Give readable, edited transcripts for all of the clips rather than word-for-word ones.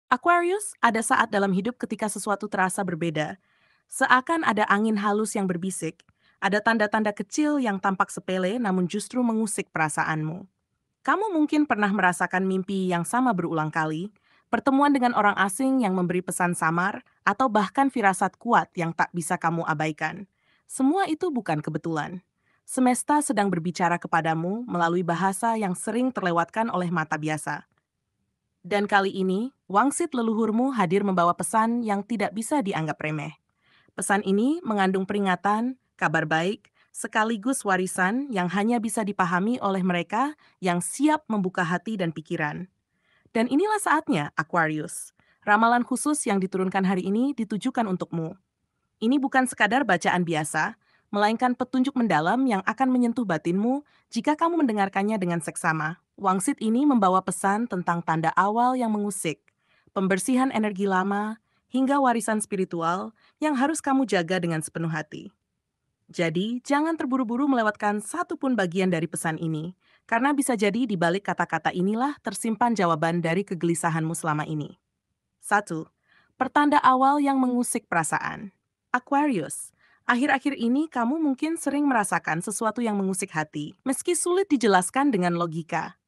Aquarius, ada saat dalam hidup ketika sesuatu terasa berbeda. Seakan ada angin halus yang berbisik, ada tanda-tanda kecil yang tampak sepele namun justru mengusik perasaanmu. Kamu mungkin pernah merasakan mimpi yang sama berulang kali, pertemuan dengan orang asing yang memberi pesan samar, atau bahkan firasat kuat yang tak bisa kamu abaikan. Semua itu bukan kebetulan. Semesta sedang berbicara kepadamu melalui bahasa yang sering terlewatkan oleh mata biasa. Dan kali ini, wangsit leluhurmu hadir membawa pesan yang tidak bisa dianggap remeh. Pesan ini mengandung peringatan, kabar baik, sekaligus warisan yang hanya bisa dipahami oleh mereka yang siap membuka hati dan pikiran. Dan inilah saatnya, Aquarius. Ramalan khusus yang diturunkan hari ini ditujukan untukmu. Ini bukan sekadar bacaan biasa, melainkan petunjuk mendalam yang akan menyentuh batinmu jika kamu mendengarkannya dengan seksama. Wangsit ini membawa pesan tentang tanda awal yang mengusik, pembersihan energi lama, hingga warisan spiritual yang harus kamu jaga dengan sepenuh hati. Jadi, jangan terburu-buru melewatkan satu pun bagian dari pesan ini, karena bisa jadi di balik kata-kata inilah tersimpan jawaban dari kegelisahanmu selama ini. 1. Pertanda awal yang mengusik perasaan. Aquarius, akhir-akhir ini kamu mungkin sering merasakan sesuatu yang mengusik hati, meski sulit dijelaskan dengan logika.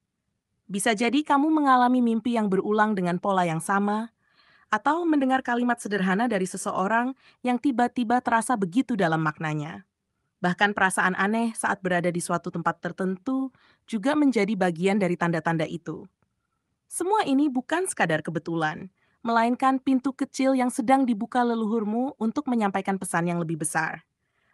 Bisa jadi kamu mengalami mimpi yang berulang dengan pola yang sama, atau mendengar kalimat sederhana dari seseorang yang tiba-tiba terasa begitu dalam maknanya. Bahkan perasaan aneh saat berada di suatu tempat tertentu juga menjadi bagian dari tanda-tanda itu. Semua ini bukan sekadar kebetulan, melainkan pintu kecil yang sedang dibuka leluhurmu untuk menyampaikan pesan yang lebih besar.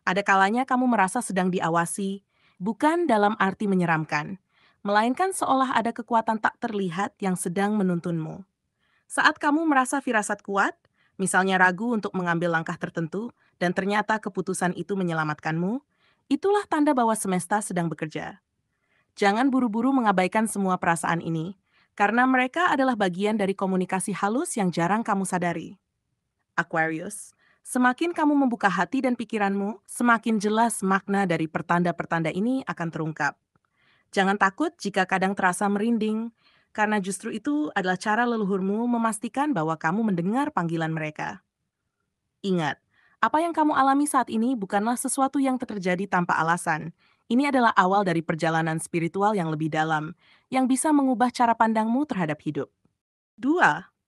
Ada kalanya kamu merasa sedang diawasi, bukan dalam arti menyeramkan, melainkan seolah ada kekuatan tak terlihat yang sedang menuntunmu. Saat kamu merasa firasat kuat, misalnya ragu untuk mengambil langkah tertentu, dan ternyata keputusan itu menyelamatkanmu, itulah tanda bahwa semesta sedang bekerja. Jangan buru-buru mengabaikan semua perasaan ini, karena mereka adalah bagian dari komunikasi halus yang jarang kamu sadari. Aquarius, semakin kamu membuka hati dan pikiranmu, semakin jelas makna dari pertanda-pertanda ini akan terungkap. Jangan takut jika kadang terasa merinding, karena justru itu adalah cara leluhurmu memastikan bahwa kamu mendengar panggilan mereka. Ingat, apa yang kamu alami saat ini bukanlah sesuatu yang terjadi tanpa alasan. Ini adalah awal dari perjalanan spiritual yang lebih dalam, yang bisa mengubah cara pandangmu terhadap hidup. 2.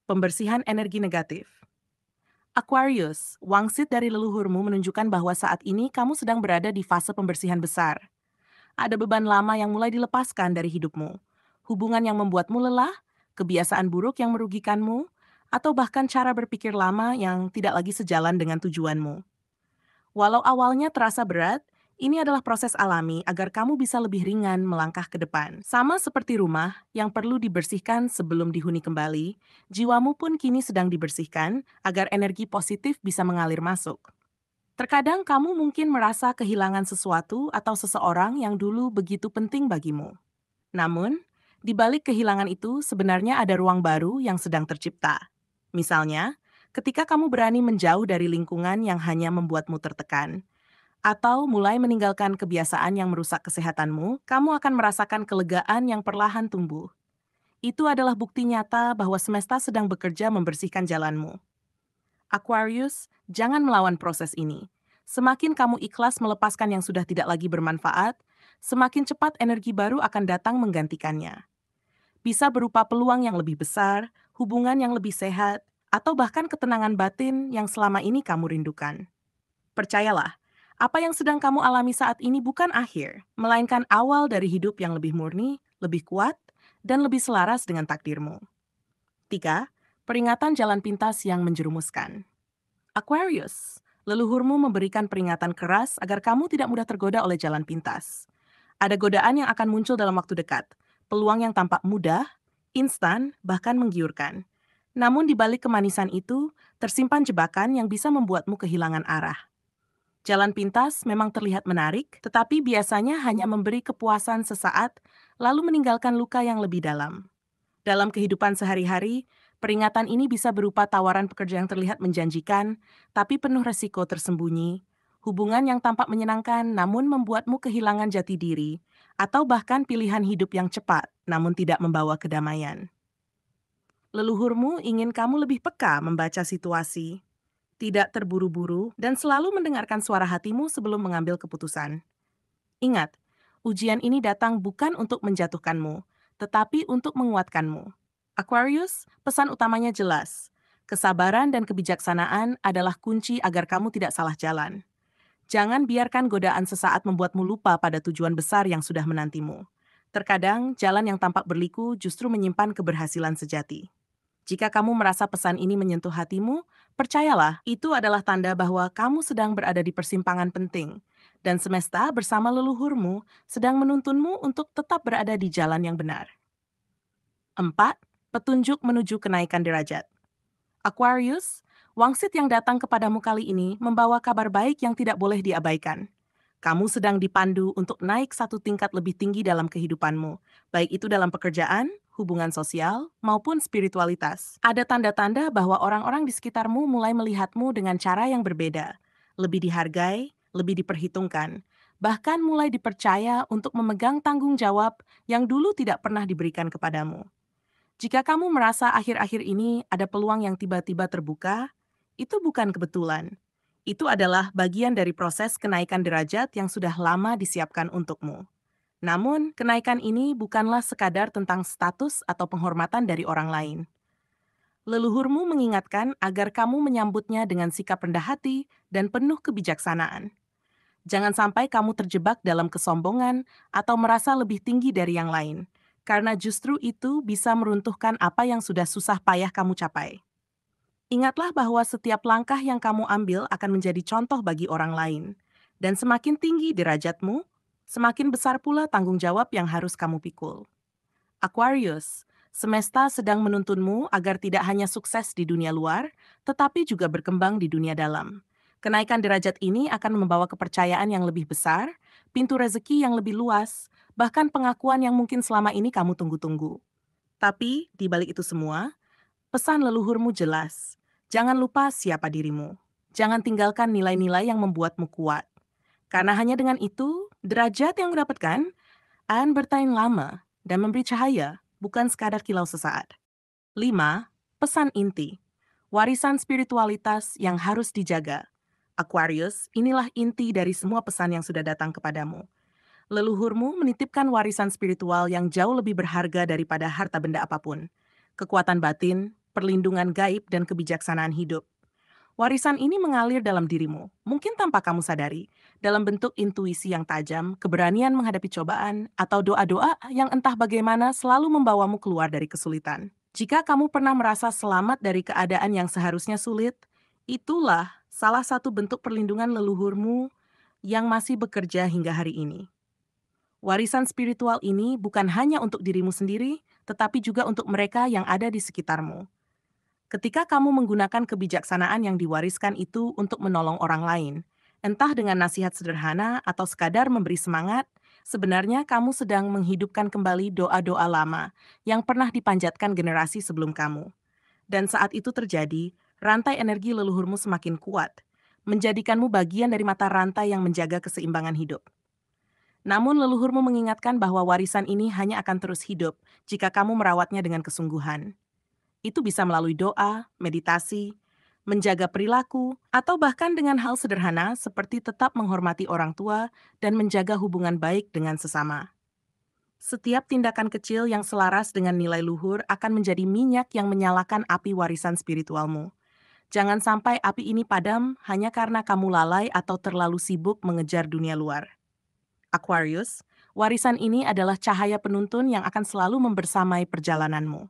Pembersihan energi negatif. Aquarius, wangsit dari leluhurmu menunjukkan bahwa saat ini kamu sedang berada di fase pembersihan besar. Ada beban lama yang mulai dilepaskan dari hidupmu, hubungan yang membuatmu lelah, kebiasaan buruk yang merugikanmu, atau bahkan cara berpikir lama yang tidak lagi sejalan dengan tujuanmu. Walau awalnya terasa berat, ini adalah proses alami agar kamu bisa lebih ringan melangkah ke depan. Sama seperti rumah yang perlu dibersihkan sebelum dihuni kembali, jiwamu pun kini sedang dibersihkan agar energi positif bisa mengalir masuk. Terkadang kamu mungkin merasa kehilangan sesuatu atau seseorang yang dulu begitu penting bagimu. Namun, di balik kehilangan itu sebenarnya ada ruang baru yang sedang tercipta. Misalnya, ketika kamu berani menjauh dari lingkungan yang hanya membuatmu tertekan, atau mulai meninggalkan kebiasaan yang merusak kesehatanmu, kamu akan merasakan kelegaan yang perlahan tumbuh. Itu adalah bukti nyata bahwa semesta sedang bekerja membersihkan jalanmu. Aquarius, jangan melawan proses ini. Semakin kamu ikhlas melepaskan yang sudah tidak lagi bermanfaat, semakin cepat energi baru akan datang menggantikannya. Bisa berupa peluang yang lebih besar, hubungan yang lebih sehat, atau bahkan ketenangan batin yang selama ini kamu rindukan. Percayalah, apa yang sedang kamu alami saat ini bukan akhir, melainkan awal dari hidup yang lebih murni, lebih kuat, dan lebih selaras dengan takdirmu. 3. Peringatan jalan pintas yang menjerumuskan. Aquarius, leluhurmu memberikan peringatan keras agar kamu tidak mudah tergoda oleh jalan pintas. Ada godaan yang akan muncul dalam waktu dekat, peluang yang tampak mudah, instan, bahkan menggiurkan. Namun di balik kemanisan itu, tersimpan jebakan yang bisa membuatmu kehilangan arah. Jalan pintas memang terlihat menarik, tetapi biasanya hanya memberi kepuasan sesaat, lalu meninggalkan luka yang lebih dalam. Dalam kehidupan sehari-hari, peringatan ini bisa berupa tawaran pekerjaan yang terlihat menjanjikan, tapi penuh resiko tersembunyi, hubungan yang tampak menyenangkan namun membuatmu kehilangan jati diri, atau bahkan pilihan hidup yang cepat namun tidak membawa kedamaian. Leluhurmu ingin kamu lebih peka membaca situasi, tidak terburu-buru, dan selalu mendengarkan suara hatimu sebelum mengambil keputusan. Ingat, ujian ini datang bukan untuk menjatuhkanmu, tetapi untuk menguatkanmu. Aquarius, pesan utamanya jelas. Kesabaran dan kebijaksanaan adalah kunci agar kamu tidak salah jalan. Jangan biarkan godaan sesaat membuatmu lupa pada tujuan besar yang sudah menantimu. Terkadang, jalan yang tampak berliku justru menyimpan keberhasilan sejati. Jika kamu merasa pesan ini menyentuh hatimu, percayalah, itu adalah tanda bahwa kamu sedang berada di persimpangan penting, dan semesta bersama leluhurmu sedang menuntunmu untuk tetap berada di jalan yang benar. 4. Petunjuk menuju kenaikan derajat. Aquarius, wangsit yang datang kepadamu kali ini membawa kabar baik yang tidak boleh diabaikan. Kamu sedang dipandu untuk naik satu tingkat lebih tinggi dalam kehidupanmu, baik itu dalam pekerjaan, hubungan sosial, maupun spiritualitas. Ada tanda-tanda bahwa orang-orang di sekitarmu mulai melihatmu dengan cara yang berbeda, lebih dihargai, lebih diperhitungkan, bahkan mulai dipercaya untuk memegang tanggung jawab yang dulu tidak pernah diberikan kepadamu. Jika kamu merasa akhir-akhir ini ada peluang yang tiba-tiba terbuka, itu bukan kebetulan. Itu adalah bagian dari proses kenaikan derajat yang sudah lama disiapkan untukmu. Namun, kenaikan ini bukanlah sekadar tentang status atau penghormatan dari orang lain. Leluhurmu mengingatkan agar kamu menyambutnya dengan sikap rendah hati dan penuh kebijaksanaan. Jangan sampai kamu terjebak dalam kesombongan atau merasa lebih tinggi dari yang lain, karena justru itu bisa meruntuhkan apa yang sudah susah payah kamu capai. Ingatlah bahwa setiap langkah yang kamu ambil akan menjadi contoh bagi orang lain. Dan semakin tinggi derajatmu, semakin besar pula tanggung jawab yang harus kamu pikul. Aquarius, semesta sedang menuntunmu agar tidak hanya sukses di dunia luar, tetapi juga berkembang di dunia dalam. Kenaikan derajat ini akan membawa kepercayaan yang lebih besar, pintu rezeki yang lebih luas, bahkan pengakuan yang mungkin selama ini kamu tunggu-tunggu. Tapi, di balik itu semua, pesan leluhurmu jelas. Jangan lupa siapa dirimu. Jangan tinggalkan nilai-nilai yang membuatmu kuat. Karena hanya dengan itu, derajat yang dapatkan akan bertahan lama dan memberi cahaya, bukan sekadar kilau sesaat. 5. Pesan inti. Warisan spiritualitas yang harus dijaga. Aquarius, inilah inti dari semua pesan yang sudah datang kepadamu. Leluhurmu menitipkan warisan spiritual yang jauh lebih berharga daripada harta benda apapun. Kekuatan batin, perlindungan gaib, dan kebijaksanaan hidup. Warisan ini mengalir dalam dirimu, mungkin tanpa kamu sadari, dalam bentuk intuisi yang tajam, keberanian menghadapi cobaan, atau doa-doa yang entah bagaimana selalu membawamu keluar dari kesulitan. Jika kamu pernah merasa selamat dari keadaan yang seharusnya sulit, itulah salah satu bentuk perlindungan leluhurmu yang masih bekerja hingga hari ini. Warisan spiritual ini bukan hanya untuk dirimu sendiri, tetapi juga untuk mereka yang ada di sekitarmu. Ketika kamu menggunakan kebijaksanaan yang diwariskan itu untuk menolong orang lain, entah dengan nasihat sederhana atau sekadar memberi semangat, sebenarnya kamu sedang menghidupkan kembali doa-doa lama yang pernah dipanjatkan generasi sebelum kamu. Dan saat itu terjadi, rantai energi leluhurmu semakin kuat, menjadikanmu bagian dari mata rantai yang menjaga keseimbangan hidup. Namun leluhurmu mengingatkan bahwa warisan ini hanya akan terus hidup jika kamu merawatnya dengan kesungguhan. Itu bisa melalui doa, meditasi, menjaga perilaku, atau bahkan dengan hal sederhana seperti tetap menghormati orang tua dan menjaga hubungan baik dengan sesama. Setiap tindakan kecil yang selaras dengan nilai luhur akan menjadi minyak yang menyalakan api warisan spiritualmu. Jangan sampai api ini padam hanya karena kamu lalai atau terlalu sibuk mengejar dunia luar. Aquarius, warisan ini adalah cahaya penuntun yang akan selalu membersamai perjalananmu.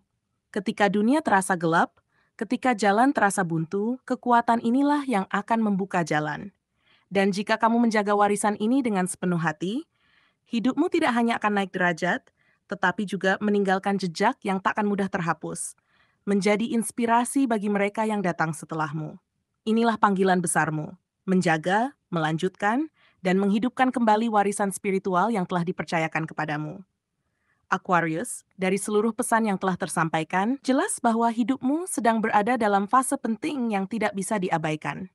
Ketika dunia terasa gelap, ketika jalan terasa buntu, kekuatan inilah yang akan membuka jalan. Dan jika kamu menjaga warisan ini dengan sepenuh hati, hidupmu tidak hanya akan naik derajat, tetapi juga meninggalkan jejak yang tak akan mudah terhapus, menjadi inspirasi bagi mereka yang datang setelahmu. Inilah panggilan besarmu, menjaga, melanjutkan, dan menghidupkan kembali warisan spiritual yang telah dipercayakan kepadamu. Aquarius, dari seluruh pesan yang telah tersampaikan, jelas bahwa hidupmu sedang berada dalam fase penting yang tidak bisa diabaikan.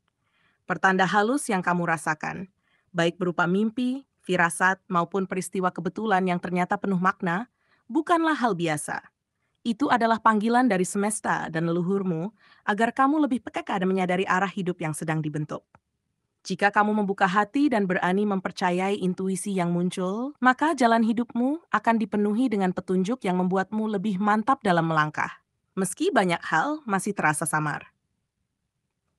Pertanda halus yang kamu rasakan, baik berupa mimpi, firasat, maupun peristiwa kebetulan yang ternyata penuh makna, bukanlah hal biasa. Itu adalah panggilan dari semesta dan leluhurmu agar kamu lebih peka dan menyadari arah hidup yang sedang dibentuk. Jika kamu membuka hati dan berani mempercayai intuisi yang muncul, maka jalan hidupmu akan dipenuhi dengan petunjuk yang membuatmu lebih mantap dalam melangkah. Meski banyak hal masih terasa samar.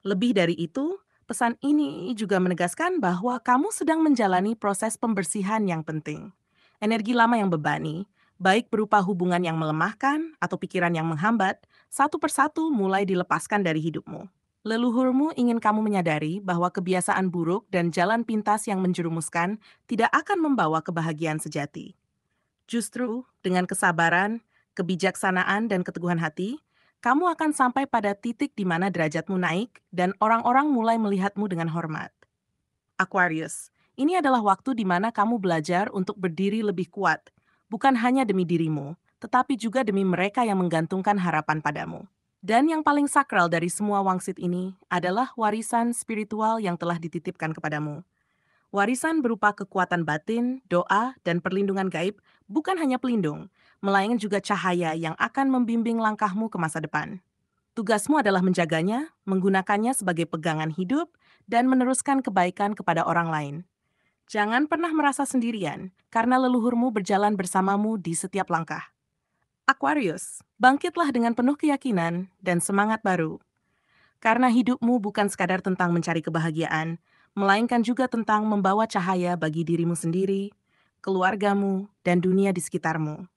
Lebih dari itu, pesan ini juga menegaskan bahwa kamu sedang menjalani proses pembersihan yang penting. Energi lama yang bebani, baik berupa hubungan yang melemahkan atau pikiran yang menghambat, satu persatu mulai dilepaskan dari hidupmu. Leluhurmu ingin kamu menyadari bahwa kebiasaan buruk dan jalan pintas yang menjerumuskan tidak akan membawa kebahagiaan sejati. Justru, dengan kesabaran, kebijaksanaan, dan keteguhan hati, kamu akan sampai pada titik di mana derajatmu naik dan orang-orang mulai melihatmu dengan hormat. Aquarius, ini adalah waktu di mana kamu belajar untuk berdiri lebih kuat, bukan hanya demi dirimu, tetapi juga demi mereka yang menggantungkan harapan padamu. Dan yang paling sakral dari semua wangsit ini adalah warisan spiritual yang telah dititipkan kepadamu. Warisan berupa kekuatan batin, doa, dan perlindungan gaib bukan hanya pelindung, melainkan juga cahaya yang akan membimbing langkahmu ke masa depan. Tugasmu adalah menjaganya, menggunakannya sebagai pegangan hidup, dan meneruskan kebaikan kepada orang lain. Jangan pernah merasa sendirian, karena leluhurmu berjalan bersamamu di setiap langkah. Aquarius, bangkitlah dengan penuh keyakinan dan semangat baru. Karena hidupmu bukan sekadar tentang mencari kebahagiaan, melainkan juga tentang membawa cahaya bagi dirimu sendiri, keluargamu, dan dunia di sekitarmu.